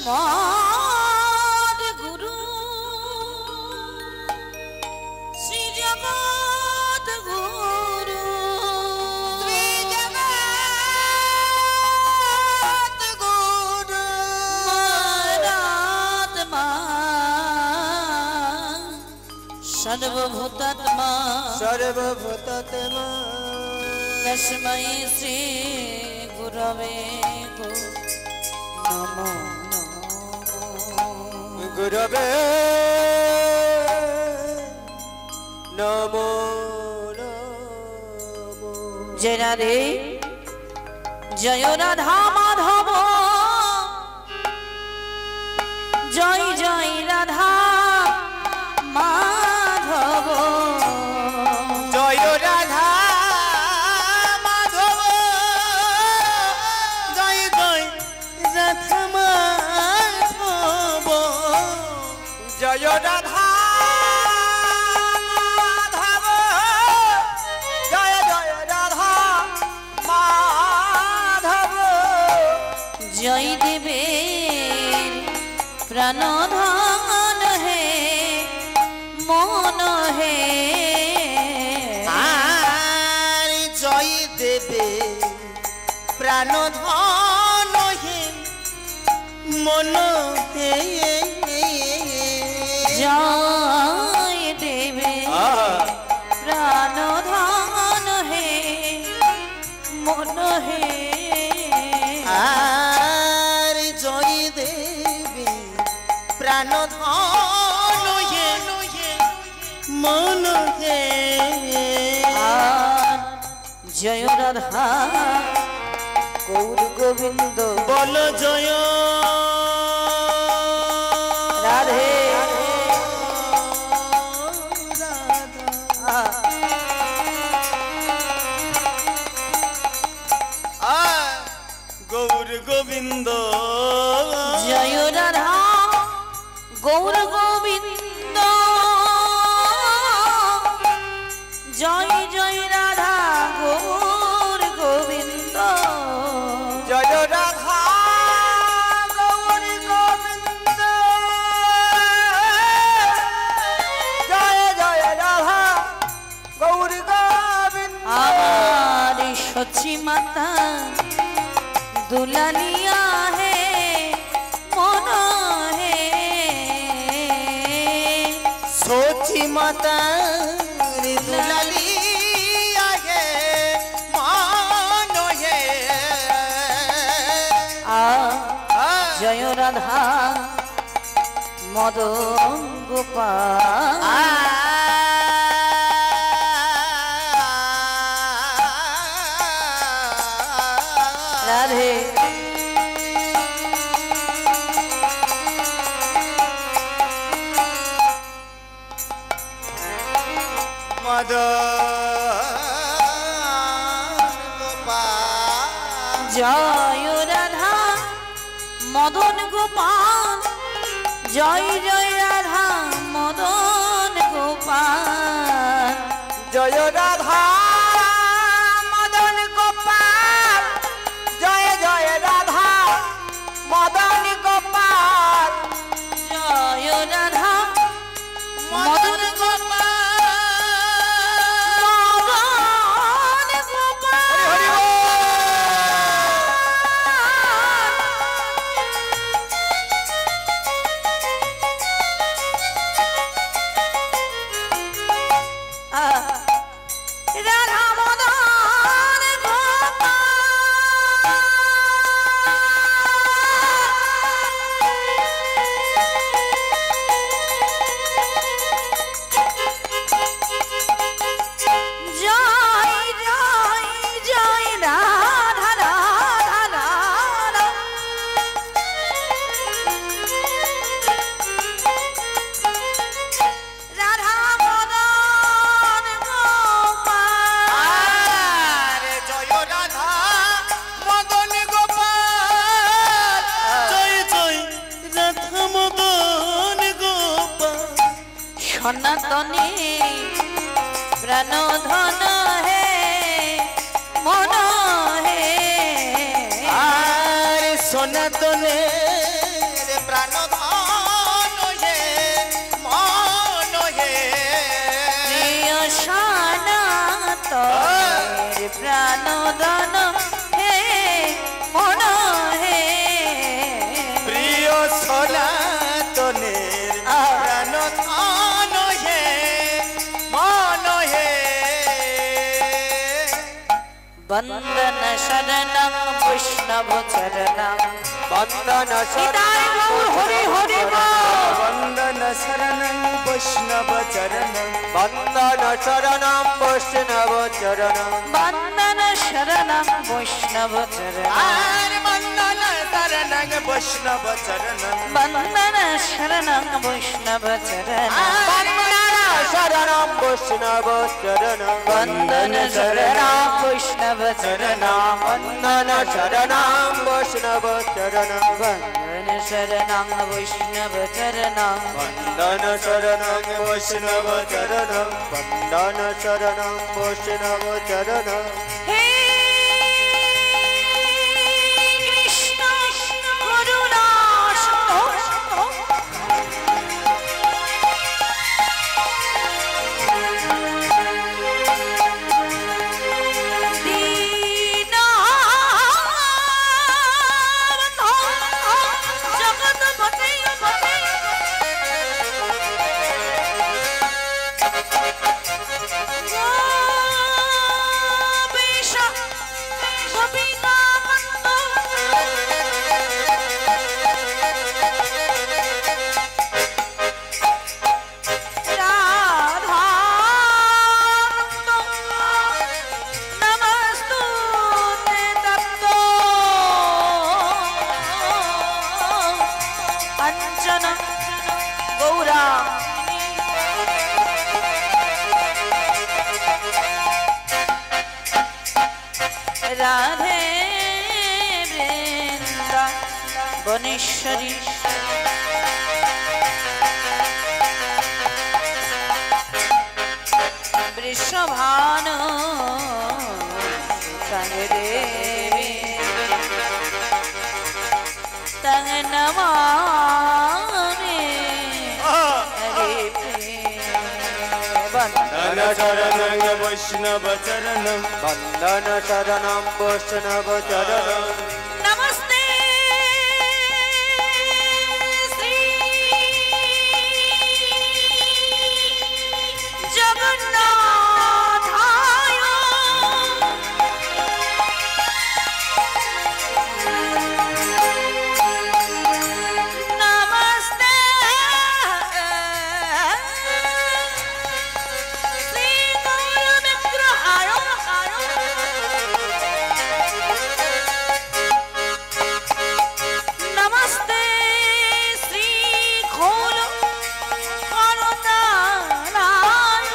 মদ গুরু শ্রী জগৎ গুরু শ্রী জগৎ গুরু মরাত্মা সর্বভূতাত্মা সর্বভূতাত্মা তস্मै শ্রী গুরবে নমো গুরবে নমো নমো। জয় রাধে জয় রাধা মাধব জয় জয় রাধা মাধব জয় রাধা মাধব জয় জয় রাধা মাধব জয় রাধা মাধব জয় জয় রাধা মাধব জয় দেবের প্রাণধন হে মন হে আর জয় দেবে প্রাণধন হে মন হে জয় দেবে প্রাণধন হে মন হে আর জয় দেবে প্রাণধন হে মন হে আর জয় রাধা গৌর গোবিন্দ বল জয় রাধে গৌর গোবিন্দ জয় রাধা গৌর গোবিন্দ জয় জয় রাধা গৌর গোবিন্দ জয় রাধা গৌর গোবিন্দ জয় জয় রাধা গৌর গোবিন্দ আমার সচি মাতা दुलालिया है मन है सोची माता दुलालिया है मन है जय राधा मदन गोपाल राधे जय राधा मदन गोपाल जय जय राधा मदन गोपाल जय राधा मदन गोपाल जय जय राधा मदन गोपाल जय राधा मदन गोपाल सनातनी प्राण धन है मन है आर सनातने প্রাণ ধন হে মন হে প্রিয় সনাতনের প্রাণ ধন হে মন হে প্রিয় সনাতনের প্রাণ ধন হে মন হে বন্দন শরণং বৈষ্ণব চরণং বন্দন নিতাই গৌর হরি হরি বল। বন্দন শরণং বৈষ্ণব চরণং বন্দন শরণং বৈষ্ণব চরণং বন্দন শরণং বৈষ্ণব চরণং আর বন্দন শরণং বৈষ্ণব চরণং বন্দন শরণং বৈষ্ণব চরণং শরণং বৈষ্ণব চরণং বন্দন শরণং বৈষ্ণব চরণং বন্দন শরণং বৈষ্ণব চরণং বন্দন শরণং বৈষ্ণব চরণং বন্দন শরণং বৈষ্ণব চরণং বন্দন শরণং বৈষ্ণব চরণং হে কৃষ্ণ করুণা সিন্ধু রাধে বৃন্দাবনেশ্বরী বৃষভানু তং দেবী তং নমামি হরে বন্দন শরণং বৈষ্ণব চরণং বন্দন শরণং বৈষ্ণব চরণং নমস্তে শ্রী জগন্নাথায় নমস্তে শ্রী গৌর বিগ্রহায় নমস্তে শ্রী ঘোর করুণায়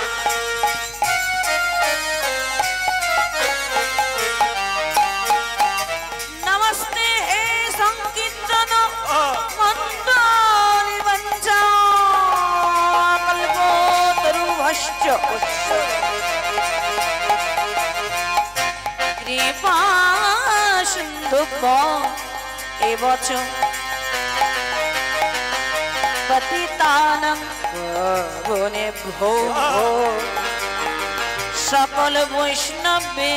নমস্তে হে সংকীর্তন মণ্ডলী বঞ্চা কল্পতরুভশ্চ কৃপা সিন্ধুভ্যো এবচ পতিতানাং পাবনেভ্যো সকল বৈষ্ণবেভ্যো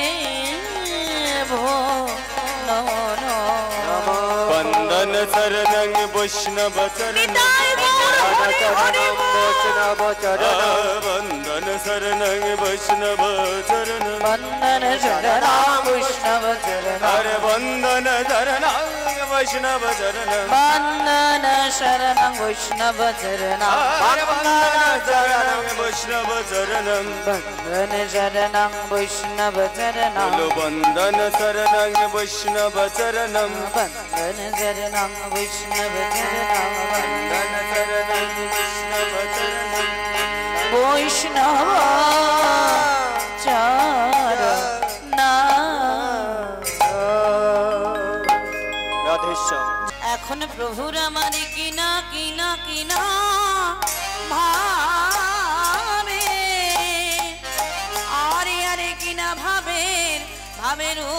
নমো নমঃ। বন্দন শরণং বৈষ্ণব চরণং নিতাই গৌর হরি হরি বল। বৈষ্ণব চরণং বন্দন শরণং বৈষ্ণব চরণং বন্দন শরণং বৈষ্ণব চরণং হরে বন্দন শরণং বৈষ্ণব চরণং বন্দন শরণং বৈষ্ণব চরণং হরে বন্দন শরণং বৈষ্ণব চরণং বন্দন শরণং বৈষ্ণব চরণং বলো বন্দন শরণং বৈষ্ণব চরণং বন্দন শরণং বৈষ্ণব চরণং বন্দন শরণং বৈষ্ণব চরণং বৈষ্ণব চরণং। এখন প্রভুর আমার কিনা কিনা কিনা ভাবে আরে আরে কিনা ভাবের ভাবের ও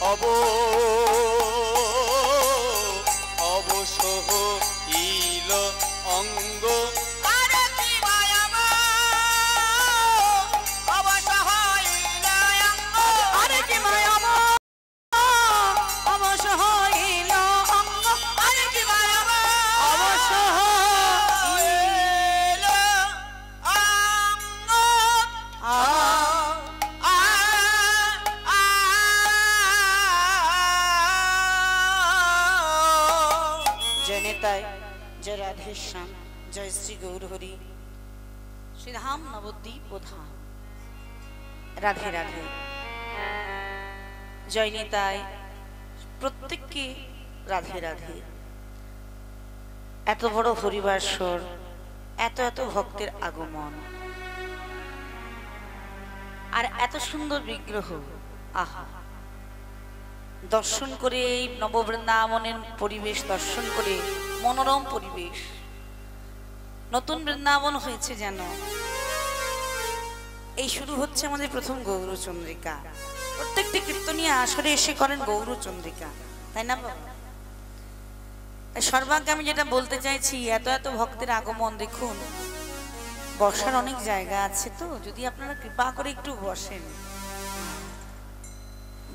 অব অবসহ ইল অঙ্গ আরে কি মায়ামা অবসহ ইল অঙ্গ আরে কি মায়ামা অবসহ ইল অঙ্গ আরে কি মায়ামা অবসহ ইল অঙ্গ जय नेताय जय राधे श्याम जय श्री गौर हरि श्री धाम नवद्वीप धाम राधे राधे जय नेताय प्रत्येक के राधे राधे एत बड़ हरिबासर एत एत भक्तेर आगमन और एत सुंदर विग्रह आहा दर्शन करे नवबृंदावनेर परिवेश दर्शन करे मनोरम परिवेश नतून बृंदावन हয়েছে যেন এই শুরু হচ্ছে আমাদের প্রথম গৌরচন্দ্রিকা প্রত্যেকটি কীর্তনীয় আসরে এসে করেন গৌরচন্দ্রিকা তাই না বাবা তাই সর্বাগ্যে আমি যেটা বলতে চাইছি এত এত ভক্তের আগমন দেখুন বসার অনেক জায়গা আছে তো যদি আপনারা কৃপা করে একটু বসেন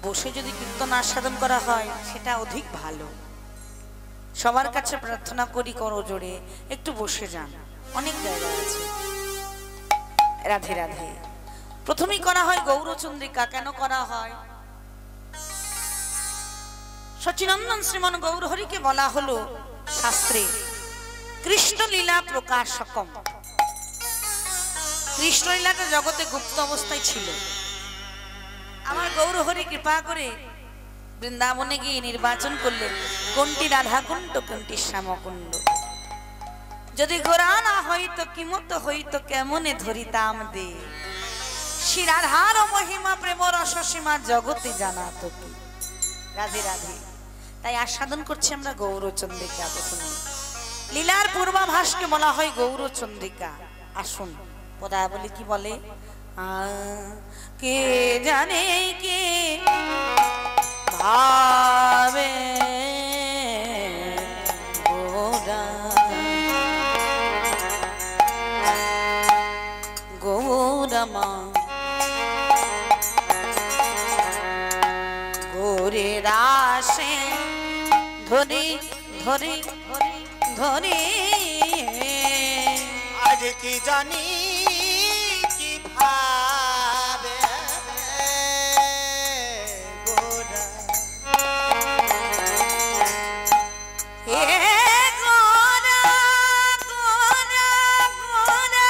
বসে যদি কীর্তন আস্বাদন করা হয় সেটা অধিক ভালো সবার কাছে প্রার্থনা করি করো জোরে একটু বসে যান অনেক জায়গা আছে রাধে রাধে প্রথমেই করা হয় গৌরচন্দ্রিকা কেন করা হয় সচিনন্দন শ্রীমান গৌরহরিকে বলা হলো শাস্ত্রে কৃষ্ণলীলা প্রকাশকম কৃষ্ণলীলাটা জগতে গুপ্ত অবস্থায় ছিল আমার গৌরহরি কৃপা করে বৃন্দাবনে গিয়ে নির্বাচন করলেন কোনটি রাধাকুণ্ড কোনটি শ্যামকুণ্ড যদি গোরা না হইতো কিমত হইতো কেমনে ধরিতাম দে শ্রী রাধার মহিমা প্রেম রস সীমা জগতে জানা তো কি রাধে রাধে তাই আস্বাদন করছি আমরা গৌরচন্দ্রিকা প্রথমে লীলার পূর্বাভাসকে বলা হয় গৌরচন্দ্রিকা আসুন পদাবলী কি বলে কে জানে কে ভাবে গৌরমা গোরে রাশে ধরে ধরে ধরে আজ কি জানি কি ভাবে গোরা হে গোরা গোরা গোরা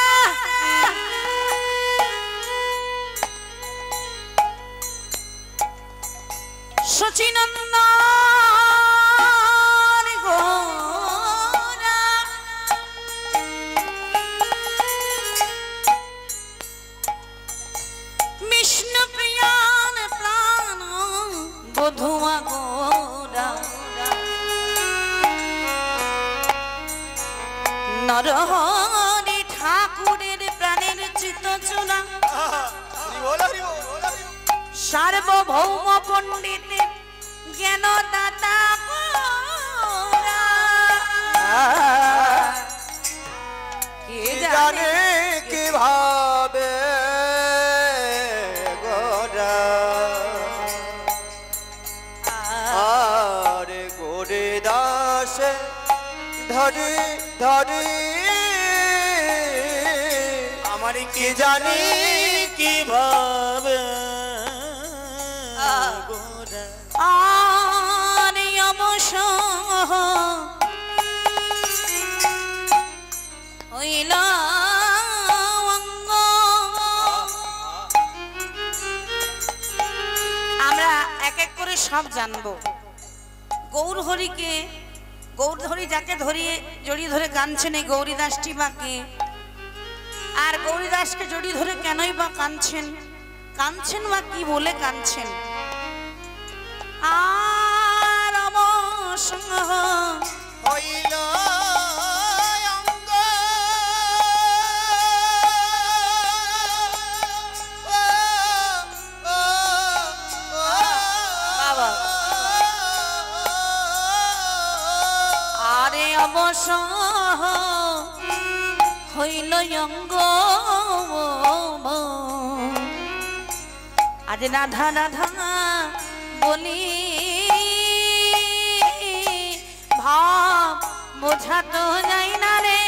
সচিনন্দন গোরা বিষ্ণু প্রিয়ান প্রাণ বধুয়া গোরা নরহরি ঠাকুরের প্রাণের চিত্তচূড়া সার্বভৌম পণ্ডিত জ্ঞান দাতা কে জানে কি ভাবে গোরা আরে গোরে দাসে ধরে ধরে আমার কি জানি কি ভাবে গোরা আরে অবসর হইল অঙ্গ আমরা এক এক করে সব জানবো গৌরহরিকে গৌরহরি যাকে ধরিয়ে জড়িয়ে ধরে কাঁদছেন এই গৌরীদাসটি বাকে আর গৌরীদাসকে জড়িয়ে ধরে কেনই বা কাঁদছেন কাঁদছেন বা কি বলে কাঁদছেন আর অবসর হইল অঙ্গ বাবা অবশ হইল অঙ্গ আজ রাধা রাধা বলি ভাব বোঝা তো যাই না রে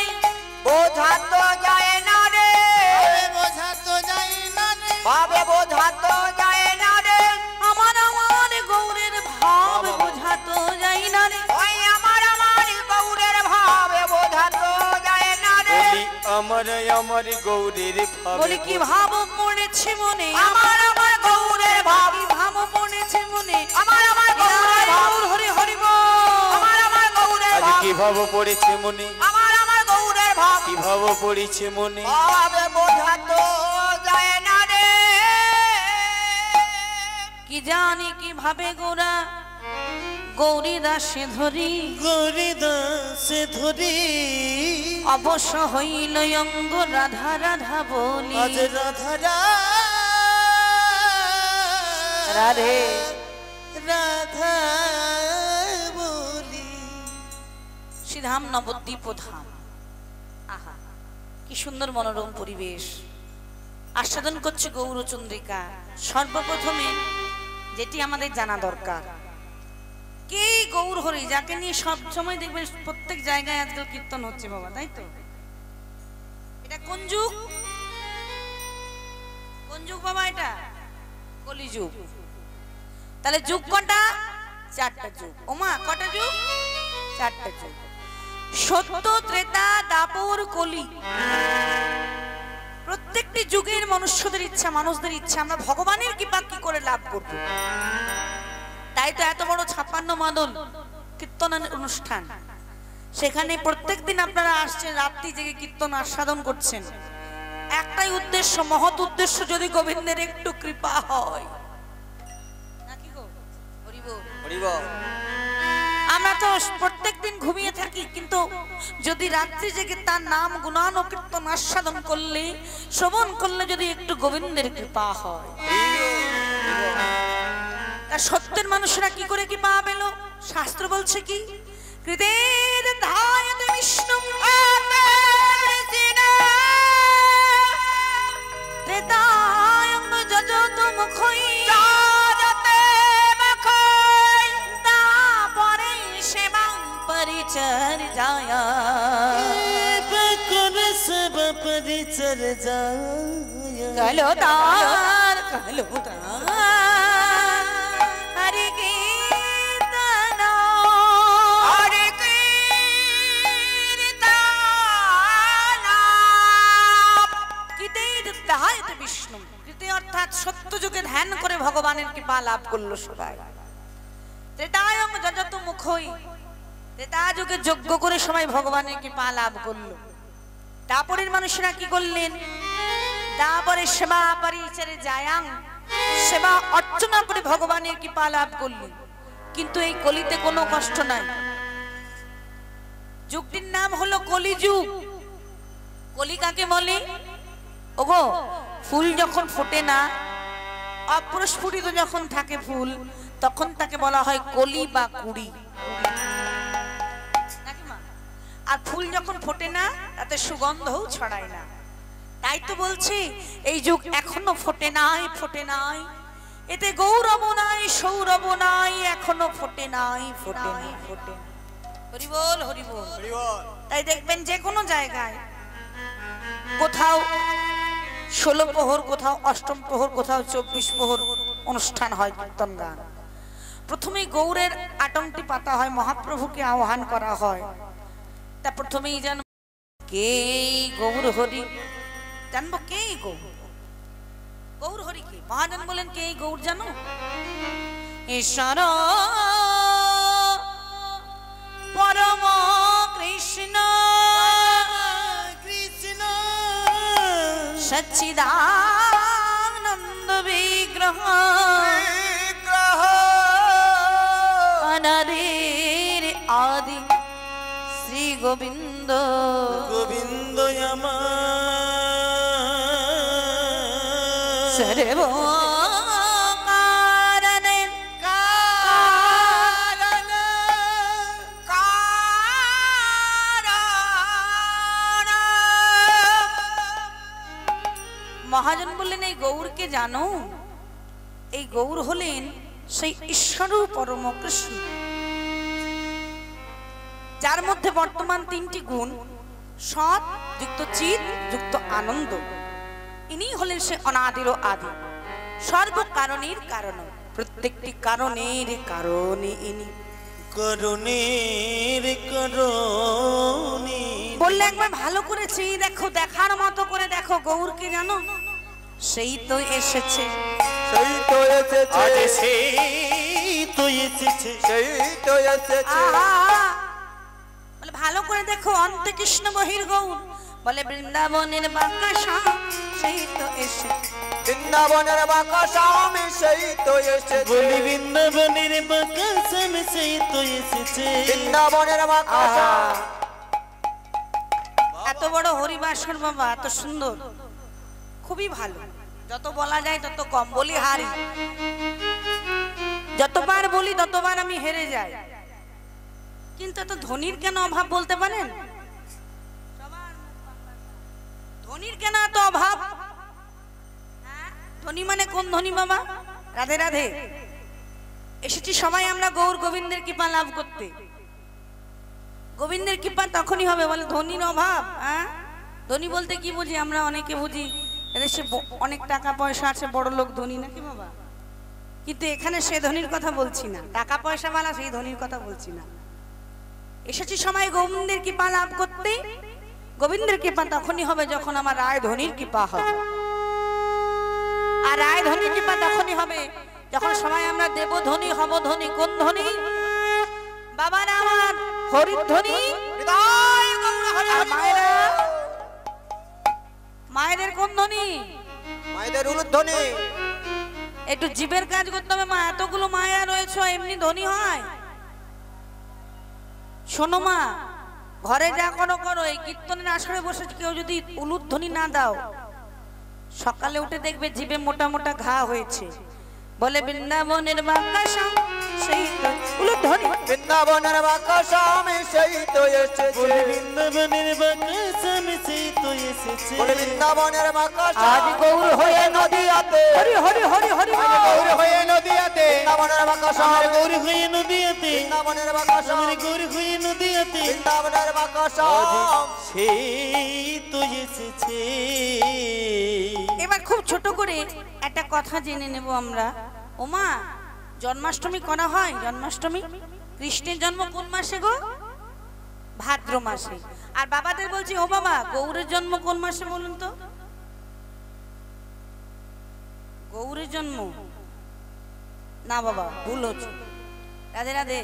বোঝা তো যায় না রে বোঝা তো যায় না রে ভাবে বোঝা তো যায় না রে আমার আমার গৌরের ভাব বোঝা তো যাই না রে ওই আমার গৌরের ভাবে বোঝা তো যায় না রে বলি আমার গৌরের ভাবে বলি কি ভাব পড়েছে মনে আমার গৌরের ভাব কি ভাব পড়েছে মনে আমার গৌরের ভাব হরি হরি বল আমার গৌরের আজ ভাব কি ভাব পড়েছে মনে আমার গৌরের ভাব কি ভাব পড়েছে মনে ভাবে বোঝা তো যায় না রে কি জানি কি ভাবে গোরা গৌরী দাসে ধরি গৌরী দাসে ধরি অবশ্য হইল অঙ্গ রাধা রাধা বলি আজ রাধা রাধে রাধা বলি শ্রীধাম নবদ্বীপ ধাম আহা কি সুন্দর মনোরম পরিবেশ আস্বাদন করছে গৌরচন্দ্রিকা সর্বপ্রথমে যেটি আমাদের জানা দরকার কে গৌর হরি যাকে নিয়ে সব সময় দেখবেন প্রত্যেক জায়গায় আজকাল কীর্তন হচ্ছে বাবা তাই তো এটা কোন যুগ বাবা এটা কলিযুগ তাহলে যুগ কটা চারটা যুগ ওমা কটা যুগ চারটা যুগ সত্য ত্রেতা দাপর কলি প্রত্যেকটি যুগের মনুষ্যদের ইচ্ছা মানুষদের ইচ্ছা আমরা ভগবানের কৃপা কি করে লাভ করব তাই তো এত বড় 56 মাদল কীর্তনের অনুষ্ঠান সেখানে প্রত্যেকদিন আপনারা আসছেন রাত্রি জেগে কীর্তন আস্বাদন করছেন একটাই উদ্দেশ্য মহৎ উদ্দেশ্য যদি গোবিন্দের একটু কৃপা হয় নাকি গো হরি বল হরি বল আমরা তো প্রত্যেকদিন ঘুমিয়ে থাকি কিন্তু যদি রাত্রি জেগে তার নাম গুণান ও কীর্তন আস্বাদন করলে শ্রবণ করলে যদি একটু গোবিন্দের কৃপা হয় তা সত্যের মানুষরা কি করে কৃপা পেল শাস্ত্র বলছে কি কৃতের ধায়তে বিষ্ণু ত্রেতায়ং যজত মুখৈ তাপরে সেবাং পরিচর্যায়া सब परिचर्या कलोतार हरि कीर्तन हरि कीर्तन কৃতে বিষ্ণু কৃতে অর্থাৎ সত্য যুগে ধ্যান করে ভগবানের কৃপা লাভ করলো সবাই ত্রেতায়ং যজত মুখৈ ত্রেতা যুগে যজ্ঞ করে সবাই ভগবানের কৃপা লাভ করলো তারপরের মানুষরা কি করলেন তারপরে সেবা পরিচর্যায়াং সেবা অর্চনা করে ভগবানের কৃপা লাভ করলেন কিন্তু এই কলিতে কোনো কষ্ট নাই যুগটির নাম হলো কলিযুগ কলি কাকে বলে ওগো ফুল যখন ফোটে না অপ্রস্ফুটিত যখন থাকে ফুল তখন তাকে বলা হয় কলি বা কুড়ি আর ফুল যখন ফোটে না তাতে সুগন্ধও ছড়ায় না তাই তো বলছি এই যুগ এখনো ফোটে নাই এতে গৌরব নাই সৌরভ নাই এখনো ফোটে নাই হরি বল তাই দেখবেন যে কোনো জায়গায় কোথাও 16 প্রহর কোথাও 8ম প্রহর কোথাও 24 প্রহর অনুষ্ঠান হয় কীর্তন গান প্রথমেই গৌরের আটংটি পাতা হয় মহাপ্রভুকে আহ্বান করা হয় তা প্রথমেই জানব কে গৌর হরি জানবো কে গৌর হরি কে মহাজন বলেন কে গৌর জানো ঈশ্বর পরম কৃষ্ণ সচ্চিদানন্দ বিগ্রহ অনাদির আদি শ্রী গোবিন্দ গোবিন্দ সর্ব মহাজন বললেন এই গৌরকে জানো? এই গৌর হলেন সেই ঈশ্বর পরম কৃষ্ণ, যার মধ্যে বর্তমান তিনটি গুণ, সৎ যুক্ত চিত যুক্ত আনন্দ। ইনি হলেন সে অনাদির আদি, সর্ব কারণের কারণ, প্রত্যেকটি কারণের কারণে ইনি। করুণের করুণী বললে একবার ভালো করে চেয়ে দেখো, দেখার মতো করে দেখো, গৌরকে জানো? সেই তো এসেছে, সেই তো এসেছে, আজ সেই তো এসেছে, সেই তো এসেছে। বলে ভালো করে দেখো, অন্তে কৃষ্ণ বহির গৌর। বলে বৃন্দাবনের বাঁকা শ্যাম সেই তো এসেছে, বৃন্দাবনের বাঁকা স্বামী সেই তো এসেছে, বলি বৃন্দাবনের বাঁকা শ্যাম সেই তো এসেছে, বৃন্দাবনের বাঁকা স্বামী। এত বড় হরিবাসর বাবা, এত সুন্দর, খুবই ভালো। যত বলা যায় তত কম, বলি হারি, যতবার বলি ততবার আমি হেরে যাই। কিন্তু এত ধনির কেন অভাব বলতে পারেন? ধনির কেন এত অভাব? ধনী মানে কোন ধনী বাবা? রাধে রাধে। এসেছি সবাই আমরা গৌর গোবিন্দের কৃপা লাভ করতে। গোবিন্দের কৃপা তখনই হবে বলে ধনির অভাব। ধনী বলতে কি বুঝি আমরা? অনেকে বুঝি এদেশে অনেক টাকা পয়সা আছে, বড় লোক ধনী নাকি বাবা? কিন্তু এখানে সে ধনির কথা বলছি না, টাকা পয়সা वाला সেই ধনির কথা বলছি না। এসেছি সময় গোবিন্দের কৃপা লাভ করতে। গোবিন্দের কৃপা তখনই হবে যখন আমার রায় ধনির কৃপা হবে। আর রায় ধনির কৃপা তখনই হবে যখন সবাই আমরা দেব ধনী, হব ধনী। কোন ধনী? বাবার আমার হরির ধনী। মায়েরা, মায়েদের কোন ধনী? মায়েদের উলুধ্বনি। একটু জীবের কাজ করতে হবে মা, এতগুলো মায়া রয়েছে, এমনি ধনী হয়? শোনো মা, ঘরে যা করো করো, এই কীর্তনের আসরে বসে কেউ যদি উলুধ্বনি না দাও, সকালে উঠে দেখবে জিভে মোটা মোটা ঘা হয়েছে। বলে বৃন্দাবনের বাঁকা শ্যাম সেই তো উলুধ্বনি, বৃন্দাবনের বাঁকা স্বামী সেই তো এসেছে, বলি বৃন্দাবনের বাঁকা শ্যাম সেই তো এসেছে, বলে বৃন্দাবনের বাঁকা আজ স্বামী গৌর হয়ে নদিয়াতে, হরি হরি হরি হরি আজ গৌর হয়ে নদিয়াতে, বৃন্দাবনের বাঁকা আমার স্বামী, গৌরী হয়ে নদিয়াতে, বৃন্দাবনের বাঁকা আমার স্বামী, গৌরী হয়ে নদিয়াতে, বৃন্দাবনের বাঁকা স্বামী সেই তো এসেছে। এবার খুব ছোট করে একটা কথা জেনে নেব আমরা। ওমা, জন্মাষ্টমী করা হয়? জন্মাষ্টমী কৃষ্ণের জন্ম কোন মাসে গো? ভাদ্র মাসে। আর বাবাদের বলছি, ও বাবা, গৌরের জন্ম কোন মাসে বলুন তো? গৌরের জন্ম না বাবা, ভুল হচ্ছে। রাধে রাধে।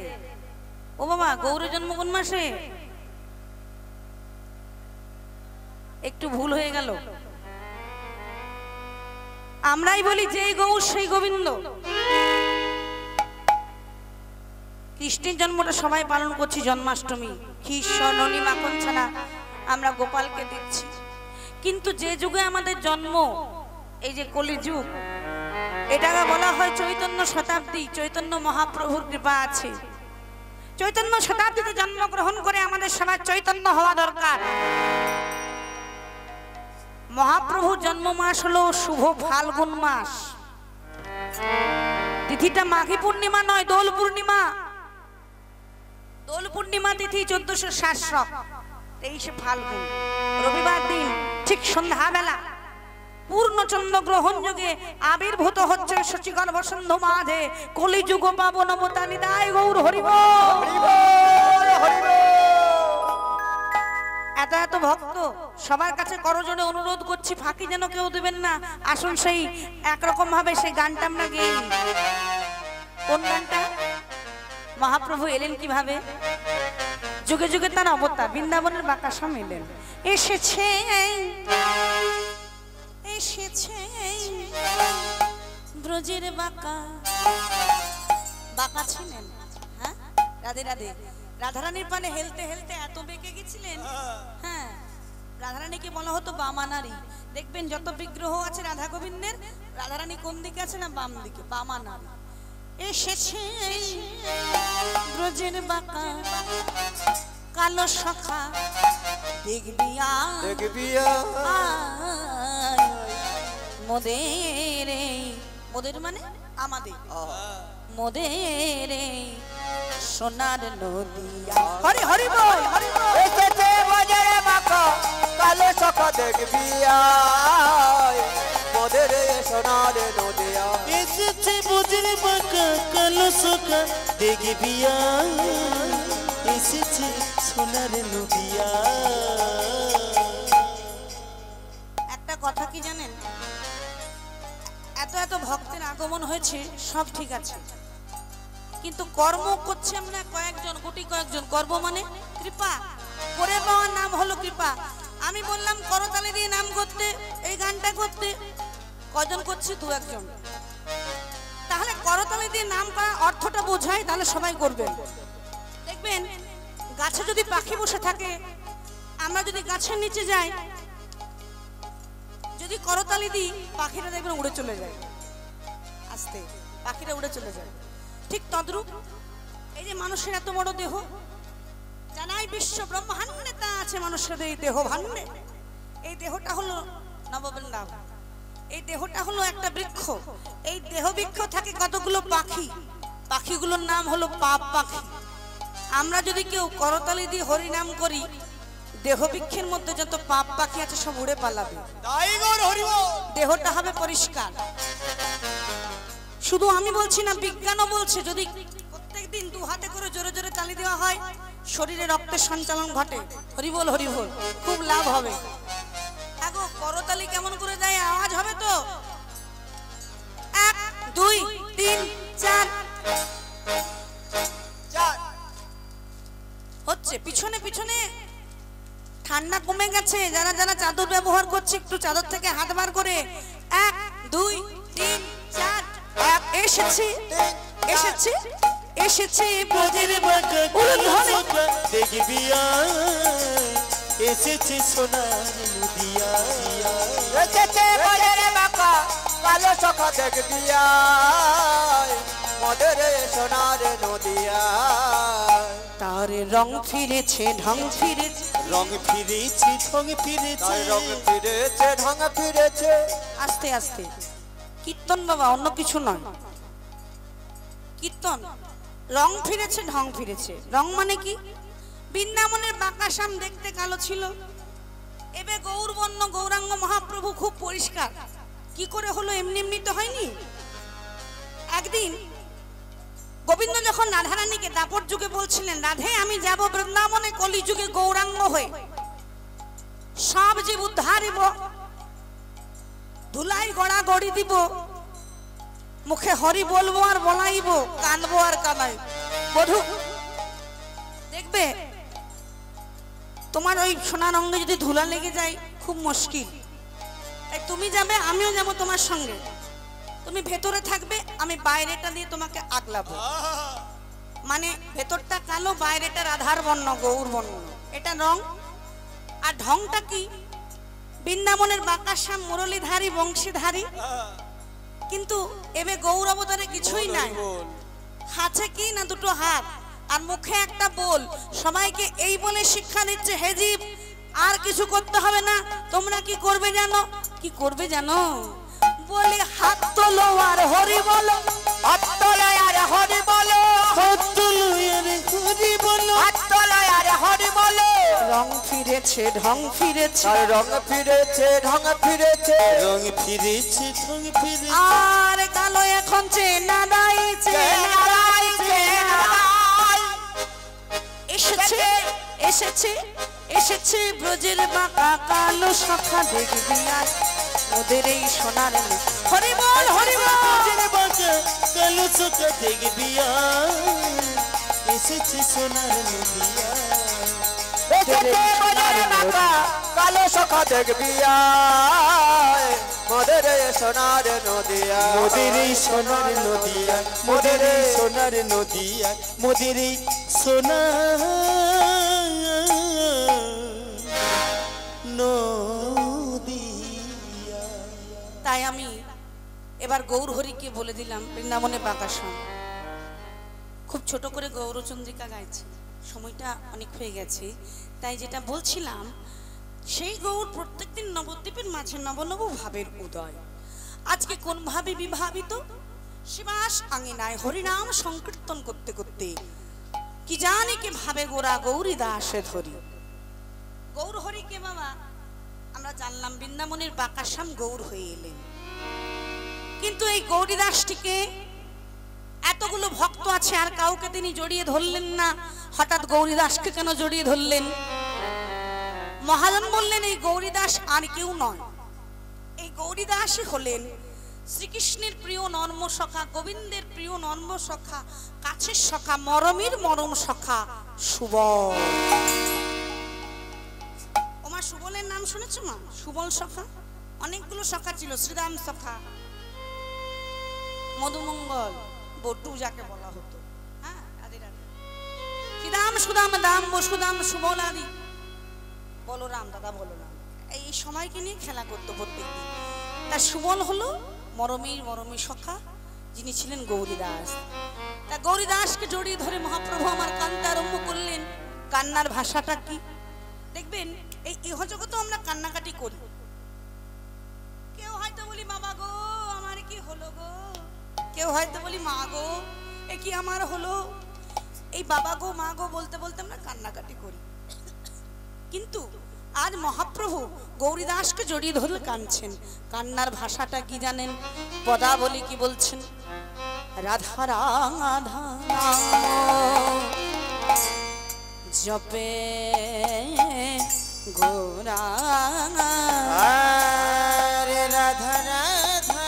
ও বাবা, গৌরের জন্ম কোন মাসে? একটু ভুল হয়ে গেল। আমরাই বলি যেই গৌর সেই গোবিন্দ। কৃষ্ণের জন্মটা সবাই পালন করছি জন্মাষ্টমী, ক্ষীর ননি মাখন ছানা আমরা গোপালকে দিচ্ছি। কিন্তু যে যুগে আমাদের জন্ম, এই যে কলিযুগ, এটাকে বলা হয় চৈতন্য শতাব্দী। চৈতন্য মহাপ্রভুর কৃপা আছে। চৈতন্য শতাব্দীতে জন্মগ্রহণ করে আমাদের সবার চৈতন্য হওয়া দরকার। মহাপ্রভুর জন্ম মাস হলো শুভ ফাল্গুন মাস। তিথিটা মাঘী পূর্ণিমা নয়, দোল পূর্ণিমা। দোল পূর্ণিমা তিথি 1467, 23 ফাল্গুন, রবিবার দিন ঠিক সন্ধ্যা বেলা পূর্ণচন্দ্র গ্রহণ যোগে আবির্ভূত হচ্ছে শচীগর্ভ সন্ধু মাঝে কলিযুগ পাবন অবতারি দায় গৌর হরি বল। এত এত ভক্ত সবার কাছে করজোড়ে অনুরোধ করছি, ফাঁকি যেন কেউ দেবেন না। আসুন সেই একরকম ভাবে সেই গানটা আমরা গেয়ে নিই। কোন গানটা? মহাপ্রভু এলেন কিভাবে? যুগে যুগে তার অবতার, বৃন্দাবনের বাঁকা শ্যাম এলেন। এসেছে এসেছে ব্রজের বাঁকা। বাঁকা ছিলেন, হ্যাঁ? রাধে রাধে। রাধারানীর পানে হেলতে হেলতে এত বেঁকে গেছিলেন। হ্যাঁ, রাধারানীকে বলা হতো বামা নারী। দেখবেন যত বিগ্রহ আছে রাধা গোবিন্দের, রাধারানী কোন দিকে আছে না? বাম দিকে, বামা নারী। এসেছে ব্রজের বাঁকা কালো সখা, দেখবি দেখবি মোদের এই, মোদের মানে আমাদের, মোদের এই সোনার নদিয়া। হরি হরি বল, হরি বল। এসেছে বাজারে বাঁকা কালো সখা দেখবি আয়, মোদের এই সোনার নদিয়া। এসেছে বুঝের বাঁকা কালো সখা দেখবি আয়, এসেছে সোনার নদিয়া। একটা কথা কি জানেন, এত এত ভক্তের আগমন হয়েছে সব ঠিক আছে, কিন্তু কর্ম করছে আমরা কয়েকজন, গুটি কয়েকজন। কর্ম মানে কৃপা করে পাওয়ার নাম হলো কৃপা। আমি বললাম করতালি দিয়ে নাম করতে, এই গানটা করতে, কজন করছে? দু একজন। তাহলে করতালি দিয়ে নাম করা অর্থটা বোঝায়, তাহলে সবাই করবেন। দেখবেন গাছে যদি পাখি বসে থাকে, আমরা যদি গাছের নিচে যাই, যদি করতালি দিই, পাখিরা দেখবেন উড়ে চলে যায়, আস্তে পাখিরা উড়ে চলে যায়। ঠিক তদ্রূপ এই যে মানুষের এত বড় দেহ, জানাই বিশ্ব ব্রহ্মাণ্ডে তা আছে মানুষের এই দেহ ভাণ্ডে। এই দেহটা হলো নববৃন্দাবন, এই দেহটা হলো একটা বৃক্ষ। এই দেহ বৃক্ষ থাকে কতগুলো পাখি, পাখিগুলোর নাম হলো পাপ পাখি। আমরা যদি কেউ করতালি দিয়ে হরি নাম করি, দেহ বৃক্ষের মধ্যে যত পাপ পাখি আছে সব উড়ে পালাবে, দেহটা হবে পরিষ্কার। শুধু আমি বলছি না, বিজ্ঞানও বলছে, যদি প্রত্যেকদিন 2 হাতে করে জোরে জোরে তালি দেওয়া হয়, শরীরে রক্তের সঞ্চালন ঘটে। হরি বল, হরি বল, খুব লাভ হবে। আগো করতালি কেমন করে দেয়, আওয়াজ হবে তো? 1 2 3 4 হচ্ছে। পিছনে পিছনে ঠান্ডা কমে গেছে, যারা যারা চাদর ব্যবহার করছে একটু চাদর থেকে হাত বার করে 1 2 3 4 এসেছে এসেছে এসেছে বুঝের বাঁকা কালো সখা দেখবি আয়, এসেছে সোনার নদিয়া। এসেছে বাজারে বাঁকা কালো সখা দেখবি আয়, মোদের এই সোনার নদিয়া। তার রং ফিরেছে, ঢং ফিরেছে, রং ফিরেছে, ঢং ফিরেছে, রং ফিরেছে, ঢং ফিরেছে। আস্তে আস্তে কীর্তন বাবা, অন্য কিছু নয়, কীর্তন। রং ফিরেছে, ঢং ফিরেছে। রং মানে কি? বৃন্দাবনের বাঁকাশ্যাম দেখতে কালো ছিল, এবে গৌরবর্ণ গৌরাঙ্গ মহাপ্রভু খুব পরিষ্কার। কি করে হলো? এমনি এমনি তো হয়নি। একদিন গোবিন্দ যখন রাধারানীকে দাপর যুগে বলছিলেন, রাধে আমি যাব বৃন্দাবনে কলি যুগে গৌরাঙ্গ হয়ে, সব জীব উদ্ধারিব, ধুলাই গড়া গড়ি দিব, মুখে হরি বলবো আর বলাইব, কাঁদবো আর কাঁদাই বধু। দেখবে তোমার ওই সোনার অঙ্গে যদি ধুলা লেগে যায় খুব মুশকিল। তাই তুমি যাবে, আমিও যাব তোমার সঙ্গে। তুমি ভেতরে থাকবে, আমি বাইরেটা দিয়ে তোমাকে আগলাবো। মানে ভেতরটা কালো, বাইরেটা রাধার বর্ণ, গৌর বর্ণ, এটা রং। আর ঢংটা কি? বৃন্দাবনের বাঁকাশ্যাম মুরলীধারী বংশীধারী, কিন্তু এবে গৌর অবতারে কিছুই নাই। হাতে কি না দুটো হাত, আর মুখে একটা বোল। সবাইকে এই বলে শিক্ষা দিচ্ছে, হে জীব আর কিছু করতে হবে না, তোমরা কি করবে জানো? কি করবে জানো? বলে হাত তোলো আর হরি বলো, হাত তোলো আর হরি বলো, হাত তোলো আর হরি বলো, হাত তোলো আর হরি বলো। রং ফিরেছে, ঢং ফিরেছে, আর রং ফিরেছে, ঢং ফিরেছে, রং ফিরেছে, ঢং ফিরেছে, আর কালো এখন চেনা নাই, চেনা নাই, চেনা নাই। এসেছে এসেছে এসেছে ব্রজের বাঁকা কালো সখা দেখবি আর, ওদের এই সোনার হরি বল, হরি বল। বুঝের বাঁকা কালো সখা দেখবি আয়, এসেছে সোনার নদিয়া। এসেছে বাজারে বাঁকা কালো সখা দেখবি আয়, মোদের এই সোনার নদিয়া। মোদের এই সোনার নদিয়া, মোদের এই সোনার নদিয়া, মোদের এই সোনার নদিয়া। তাই আমি এবার গৌর হরিকে বলে দিলাম, বৃন্দাবনে বাঁকাশ্যাম খুব ছোট করে গৌরচন্দ্রিকা গাইছি, সময়টা অনেক হয়ে গেছে। তাই যেটা বলছিলাম, সেই গৌর প্রত্যেকদিন নবদ্বীপের মাঝে নব নব ভাবের উদয়। আজকে কোন ভাবে বিভাবিত শিবাস আঙিনায় হরিনাম সংকীর্তন করতে করতে কি জানি কে ভাবে গোরা গৌরী দাসে ধরি। গৌর হরি কে বাবা? আমরা জানলাম বৃন্দাবনের বাকাশ্যাম গৌর হয়ে এলেন, কিন্তু এই গৌরী দাসটিকে এতগুলো ভক্ত আছে আর কাউকে তিনি জড়িয়ে ধরলেন না, হঠাৎ গৌরী দাসকে কেন জড়িয়ে ধরলেন? মহাজন বললেন এই গৌরী দাস আর কেউ নয়, এই গৌরী দাসই হলেন শ্রীকৃষ্ণের প্রিয় নর্ম সখা, গোবিন্দের প্রিয় নর্ম সখা, কাছের সখা, মরমের মরম সখা সুবল। ওমা সুবলের নাম শুনেছো মা? সুবল সখা, অনেকগুলো সখা ছিল, শ্রীরাম সখা, মধুমঙ্গল, বটু যাকে বলা হতো, হ্যাঁ, রাধে রাধে, শ্রীরাম, সুদাম, দাম, বসুদাম, সুবল আদি, বলরাম, দাদা বলরাম, এই সময়কে নিয়ে খেলা করতো প্রত্যেকদিন। তার সুবল হলো মরমীর মরমী সখা, যিনি ছিলেন গৌরী দাস। তা গৌরী দাসকে জড়িয়ে ধরে মহাপ্রভু আমার কান্না আরম্ভ করলেন। কান্নার ভাষাটা কি দেখবেন, এই ইহজগতে আমরা কান্নাকাটি করি, কেউ হয়তো বলি বাবা গো আমার কি হলো গো, কেউ হয়তো বলি মা গো এ কি আমার হলো, এই বাবা গো মা গো বলতে বলতে আমরা কান্নাকাটি করি। কিন্তু আজ মহাপ্রভু গৌরী দাসকে জড়িয়ে ধরে কাঁদছেন। কান্নার ভাষাটা কি জানেন? পদাবলী কি বলছেন? রাধা রাধা জপে গোরা, আরে রাধা রাধা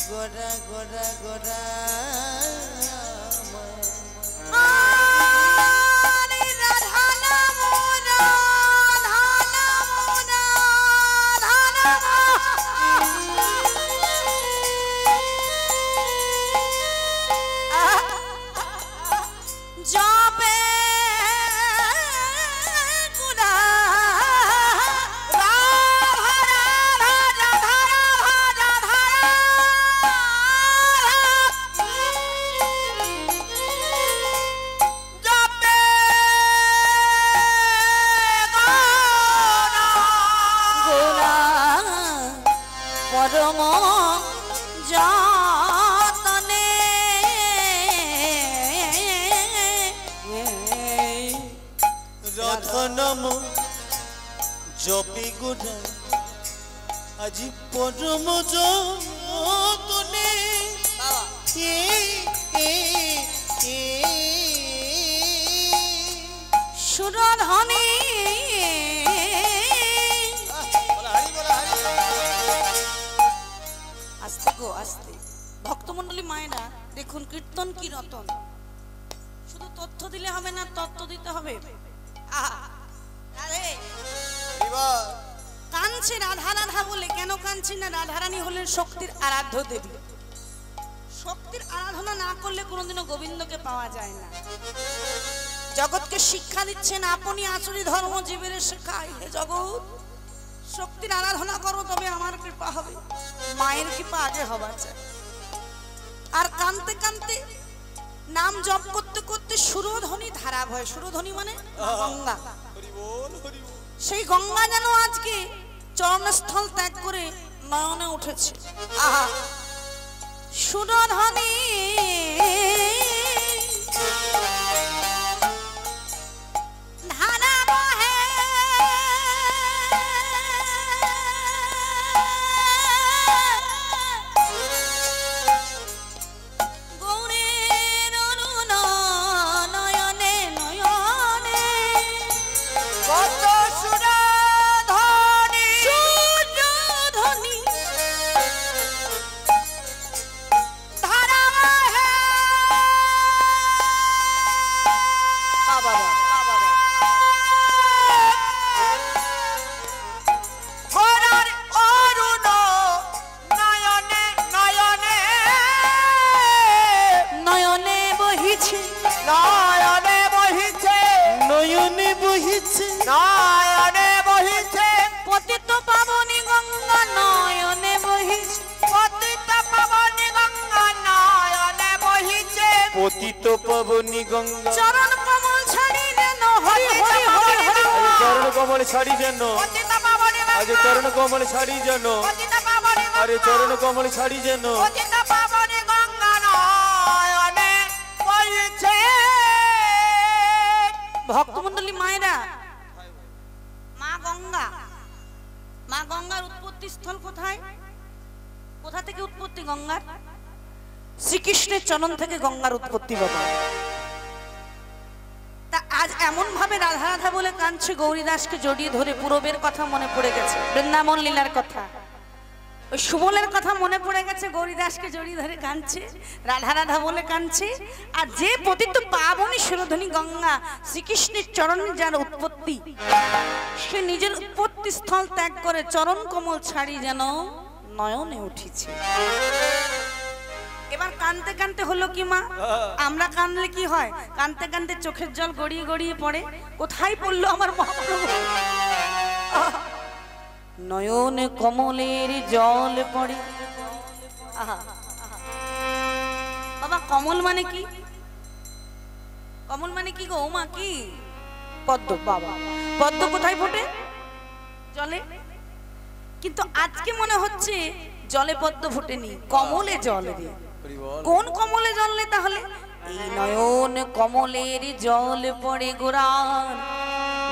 গোরা গোরা গোরা, জপি গোরা আজি পরম যতনে, সুরধনী আস্তে গো আস্তে। ভক্তমন্ডলী মায়েরা দেখুন, কীর্তন কি রতন, শুধু তথ্য দিলে হবে না, তত্ত্ব দিতে হবে। কাঁদছে রাধা রাধা বলে, কেন কাঁদছে না? রাধারানী হলেন শক্তির আরাধ্য দেবী, শক্তির আরাধনা না করলে কোনোদিনও গোবিন্দকে পাওয়া যায় না। জগৎকে শিক্ষা দিচ্ছেন আপনি আচরি ধর্ম জীবের শেখায়, হে জগৎ শক্তির আরাধনা করো তবে আমার কৃপা হবে, মায়ের কৃপা আগে হওয়া চাই। আর কাঁদতে কাঁদতে নাম জপ করতে করতে সুরধ্বনি ধারা হয়, সুরধ্বনি মানে গঙ্গা, সেই গঙ্গা যেন আজকে চরণস্থল ত্যাগ করে নয়নে উঠেছে। আহা সুরধ্বনি ধারা বহে, গৌরের অরুণ নয়নে নয়নে কত সুরধ্বনি, সুরধ্বনি ধারা বহে। ঘোড়ার অরুণ নয়নে নয়নে, নয়নে বহিছে, নয়নে বহিছে, নয়নে বহিছে, নয়নে বহিছে, পতিত পাবনী গঙ্গা নয়নে বহিছে, পতিত পাবনী গঙ্গা নয়নে বহিছে, পতিত পাবনী গঙ্গা, চরণ কমল ছাড়ি যেন হরি হরি হরি হরি, চরণ কমল ছাড়ি যেন পতিত পাবনী গঙ্গা আজ চরণ কমল ছাড়ি যেন পতিত পাবনী গঙ্গা আরে চরণ কমল ছাড়ি যেন পতিত পাবনী গঙ্গা নয়নে বইছে ভক্তমণ্ডলী মায়েরা, মা গঙ্গা, মা গঙ্গার উৎপত্তি স্থল কোথায়? কোথা থেকে উৎপত্তি গঙ্গার? শ্রীকৃষ্ণের চরণ থেকে গঙ্গার উৎপত্তি বাবা। তা আজ এমন ভাবে রাধা রাধা বলে কাঁদছে, গৌরীদাসকে জড়িয়ে ধরে পূরবের কথা মনে পড়ে গেছে, বৃন্দাবন লীলার কথা, ওই সুবলের কথা মনে পড়ে গেছে, গৌরীদাসকে জড়িয়ে ধরে কাঁদছে, রাধা রাধা বলে কাঁদছে। আর যে পতিত পাবনী সুরধনী গঙ্গা, শ্রীকৃষ্ণের চরণে যার উৎপত্তি, সে নিজের উৎপত্তি স্থল ত্যাগ করে চরণ কমল ছাড়ি যেন নয়নে উঠেছে। এবার কাঁদতে কাঁদতে হলো কি মা? আমরা কাঁদলে কি হয়? কাঁদতে কাঁদতে চোখের জল গড়িয়ে গড়িয়ে পড়ে। কোথায় পড়লো আমার মহাপ্রভু? নয়নে কমলের জল পড়ে। আহা, বাবা কমল মানে কি? কমল মানে কি গো মা? কি? পদ্ম। বাবা পদ্ম কোথায় ফোটে? জলে। কিন্তু আজকে মনে হচ্ছে জলে পদ্ম ফোটেনি, কমলে জল রে। কোন কমলে জল রে তাহলে? এই নয়ন কমলের জল পড়ে গোরার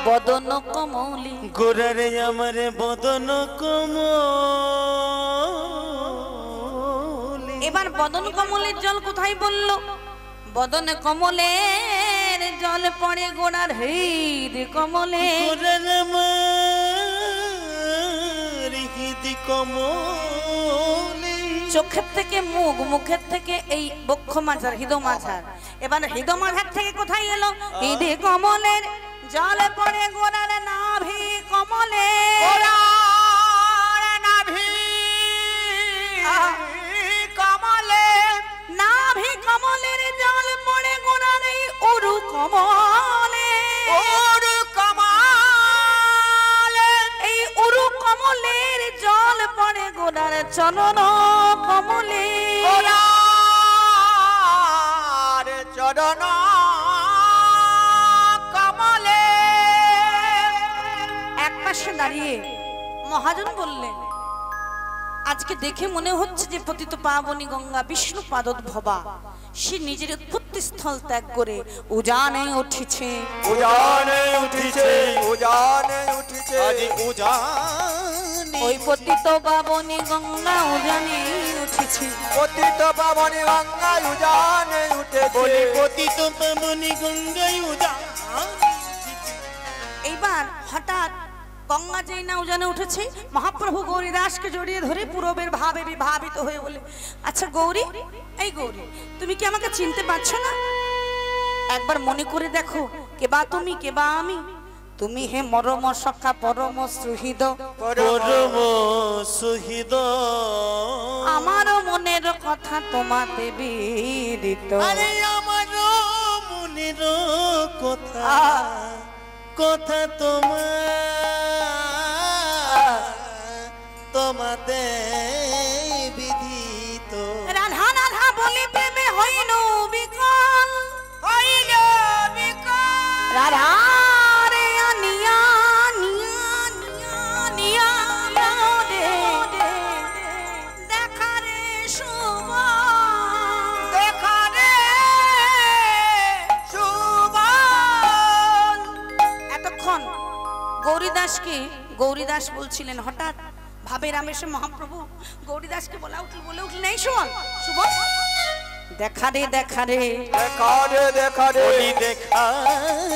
বদন কমলে। গোরারে আমার বদন কমল। এবার বদন কমলের জল কোথায় বললো? বদন কমলের জল পড়ে গোড়ার হৃদ কমলে। গোরার আমার হৃদ কমলে। চোখের থেকে মুখ, মুখের থেকে এই বক্ষ মাঝার, হৃদ মাঝার। এবার হৃদ মাঝার থেকে কোথায় এলো? হৃদ কমলের জল পড়ে গোড়ার নাভি কমলে। নাভি কমলে নাভি কমলের জল পড়ে গোড়ার এই উরু কমলে। ওর কমলে এই উরু কমলের জল পড়ে গোড়ার চরণ কমলে। ওরার চরণ কমলে। এক পাশে দাঁড়িয়ে মহাজন বললেন, আজকে দেখে মনে হচ্ছে যে পতিত পাবনী গঙ্গা বিষ্ণু পাদোদ্ভবা, সে নিজের উৎপত্তি স্থল ত্যাগ করে উজানে উঠেছে। উজানে উঠিছে, উজানে উঠিছে আজ উজানে। ওই পতিত পাবনী গঙ্গা উজানে উঠেছে। পতিত পাবনী গঙ্গা উজানে উঠেছে। বলি পতিত পাবনী গঙ্গায় উজানে। এইবার হঠাৎ গঙ্গা যেই না উজানে উঠেছে, মহাপ্রভু গৌরীদাসকে জড়িয়ে ধরে পূরবের ভাবে বিভাবিত হয়ে বলে, আচ্ছা গৌরী, এই গৌরী, তুমি কি আমাকে চিনতে পারছো না? একবার মনে করে দেখো, কেবা তুমি কেবা আমি। তুমি হে মরম সখা পরম সুহৃদ, পরম সুহৃদ। আমার মনের কথা তোমাতে বিদিত। আরে আমার মনের কথা, কথা তোমাতে বিধিত। রাধা রাধা বলে প্রেমে হইল বিকল, হইল বিকল। রাধা রে নিয়া নিয়া নিয়া নিয়া রে দেখা রে শুভ, দেখা রে সুবল। এতক্ষণ গৌরীদাসকে গৌরীদাস বলছিলেন, হঠাৎ ভাবে রামেশ্বর মহাপ্রভু গৌরীদাসকে বলে উঠলেন, এই শোন শুভ, দেখা রে দেখা রে, দেখা রে দেখা রে, বলি দেখা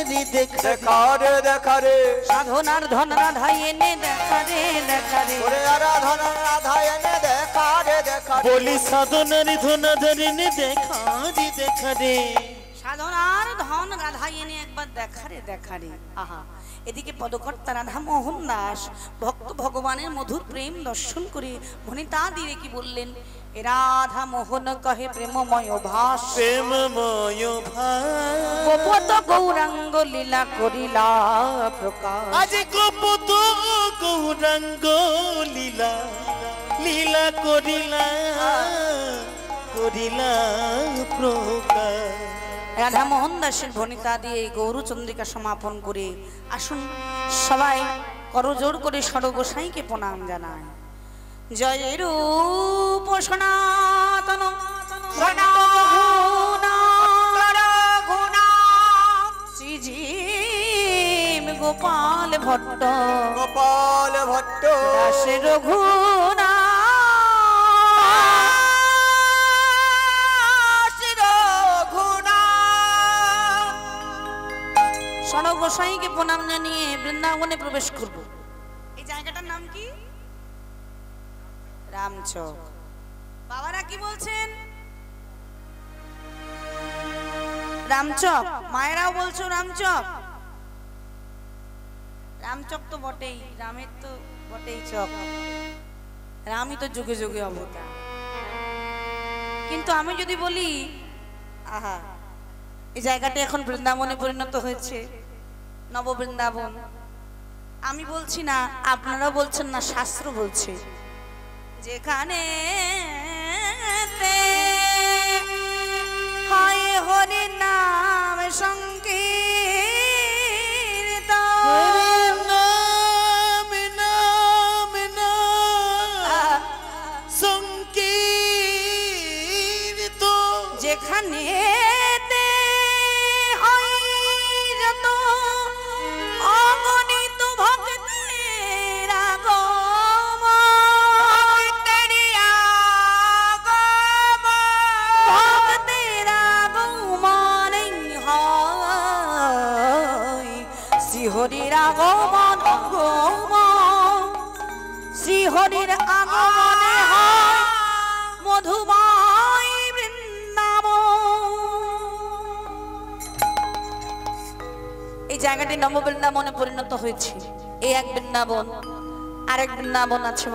রে দেখা রে। দেখা রে দেখা রে। সাধনার ধন রাধাই এনে দেখা রে দেখা রে। ওরে আরাধনা রাধা এনে দেখা রে দেখা রে। বলি সাধনার ধনা ধরিনে দেখা রে দেখা রে। সাধনার ধন রাধাই এনে একবার দেখা রে দেখা রে। আহা, এদিকে পদকর্তা রাধা মোহন দাস ভক্ত ভগবানের মধুর প্রেম দর্শন করে ভনিতা দিয়ে কি বললেন, এ রাধা মোহন কহে প্রেমময় ভাস, প্রেমময় ভাস। গোপত গৌরাঙ্গ লীলা করিলা প্রকাশ। আজ গোপত গৌরাঙ্গ লীলা, লীলা করিলা, করিলা প্রকাশ। রাধা মোহন দাসের ভণিতা দিয়ে গৌরচন্দ্রিকা সমাপন করে আসুন সবাই করজোড় করে ষড়গোসাইকে প্রণাম জানায়। জয় রূপ সনাতন শ্রীজীব গোপাল ভট্ট গোপাল ভট্ট দাস রঘুনা ষড়গোসাইকে প্রণাম জানিয়ে বৃন্দাবনে প্রবেশ করব। এই জায়গাটার নাম কি? রামচক। বাবারা কি বলছেন? রামচক। মায়েরাও বলছো রামচক। রামচক তো বটেই, রামের তো বটেই চক, রামই তো যুগে যুগে অবতার। কিন্তু আমি যদি বলি আহা, এই জায়গাটা এখন বৃন্দাবনে পরিণত হয়েছে, নব বৃন্দাবন। আমি বলছি না, আপনারা বলছেন না, শাস্ত্র বলছে যেখানে হয় হরি নাম সংকীর্তন যেখানে হরির আগমন শ্রী হরির আগমনে হয় মধুময় বৃন্দাবন। এই জায়গাটি নব বৃন্দাবনে পরিণত হয়েছে। এই এক বৃন্দাবন, আরেক বৃন্দাবন আছে।